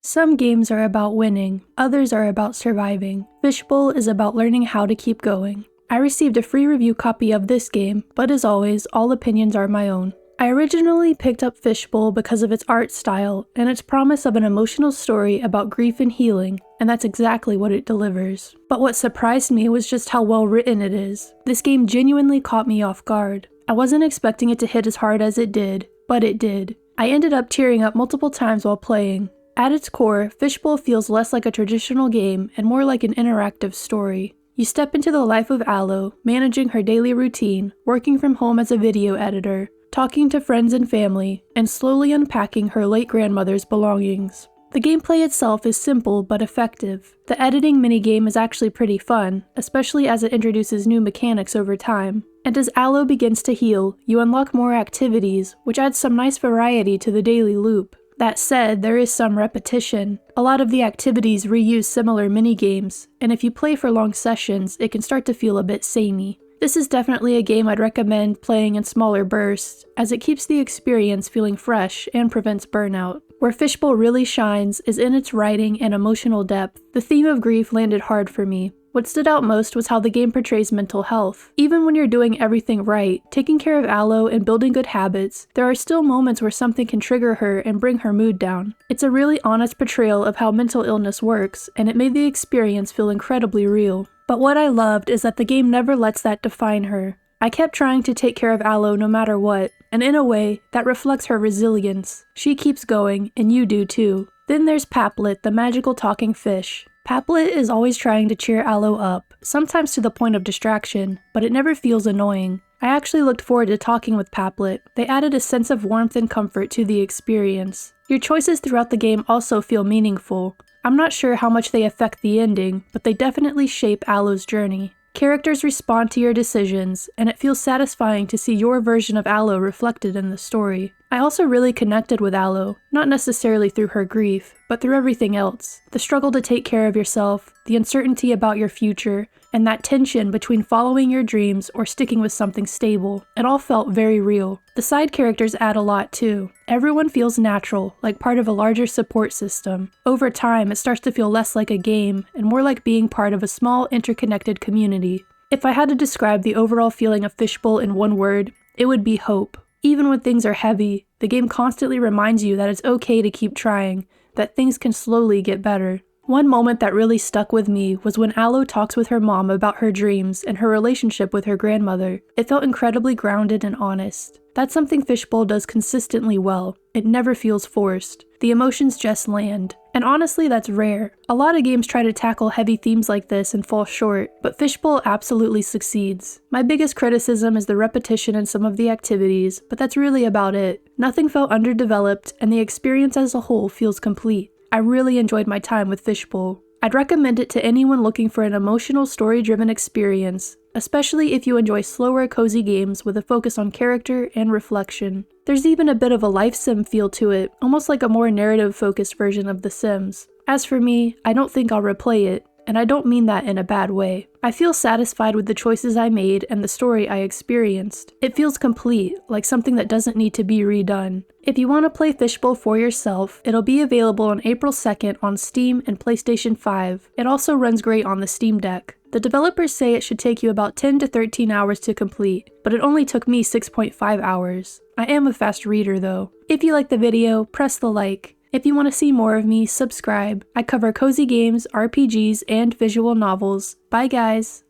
Some games are about winning, others are about surviving. Fishbowl is about learning how to keep going. I received a free review copy of this game, but as always, all opinions are my own. I originally picked up Fishbowl because of its art style and its promise of an emotional story about grief and healing, and that's exactly what it delivers. But what surprised me was just how well written it is. This game genuinely caught me off guard. I wasn't expecting it to hit as hard as it did, but it did. I ended up tearing up multiple times while playing. At its core, Fishbowl feels less like a traditional game and more like an interactive story. You step into the life of Aloe, managing her daily routine, working from home as a video editor, talking to friends and family, and slowly unpacking her late grandmother's belongings. The gameplay itself is simple but effective. The editing minigame is actually pretty fun, especially as it introduces new mechanics over time. And as Aloe begins to heal, you unlock more activities, which adds some nice variety to the daily loop. That said, there is some repetition. A lot of the activities reuse similar minigames, and if you play for long sessions, it can start to feel a bit samey. This is definitely a game I'd recommend playing in smaller bursts, as it keeps the experience feeling fresh and prevents burnout. Where Fishbowl really shines is in its writing and emotional depth. The theme of grief landed hard for me. What stood out most was how the game portrays mental health. Even when you're doing everything right, taking care of Aloe and building good habits, there are still moments where something can trigger her and bring her mood down. It's a really honest portrayal of how mental illness works, and it made the experience feel incredibly real. But what I loved is that the game never lets that define her. I kept trying to take care of Aloe no matter what, and in a way, that reflects her resilience. She keeps going, and you do too. Then there's Paplet, the magical talking fish. Paplet is always trying to cheer Aloe up, sometimes to the point of distraction, but it never feels annoying. I actually looked forward to talking with Paplet. They added a sense of warmth and comfort to the experience. Your choices throughout the game also feel meaningful. I'm not sure how much they affect the ending, but they definitely shape Aloe's journey. Characters respond to your decisions, and it feels satisfying to see your version of Aloe reflected in the story. I also really connected with Aloe, not necessarily through her grief, but through everything else. The struggle to take care of yourself, the uncertainty about your future, and that tension between following your dreams or sticking with something stable. It all felt very real. The side characters add a lot too. Everyone feels natural, like part of a larger support system. Over time, it starts to feel less like a game and more like being part of a small, interconnected community. If I had to describe the overall feeling of Fishbowl in one word, it would be hope. Even when things are heavy, the game constantly reminds you that it's okay to keep trying, that things can slowly get better. One moment that really stuck with me was when Aloe talks with her mom about her dreams and her relationship with her grandmother. It felt incredibly grounded and honest. That's something Fishbowl does consistently well. It never feels forced. The emotions just land. And honestly, that's rare. A lot of games try to tackle heavy themes like this and fall short, but Fishbowl absolutely succeeds. My biggest criticism is the repetition in some of the activities, but that's really about it. Nothing felt underdeveloped, and the experience as a whole feels complete. I really enjoyed my time with Fishbowl. I'd recommend it to anyone looking for an emotional, story-driven experience, especially if you enjoy slower, cozy games with a focus on character and reflection. There's even a bit of a life sim feel to it, almost like a more narrative-focused version of The Sims. As for me, I don't think I'll replay it, and I don't mean that in a bad way. I feel satisfied with the choices I made and the story I experienced. It feels complete, like something that doesn't need to be redone. If you want to play Fishbowl for yourself, it'll be available on April 2nd on Steam and PlayStation 5. It also runs great on the Steam Deck. The developers say it should take you about 10 to 13 hours to complete, but it only took me 6.5 hours. I am a fast reader though. If you like the video, press the like. If you want to see more of me, subscribe. I cover cozy games, RPGs, and visual novels. Bye guys!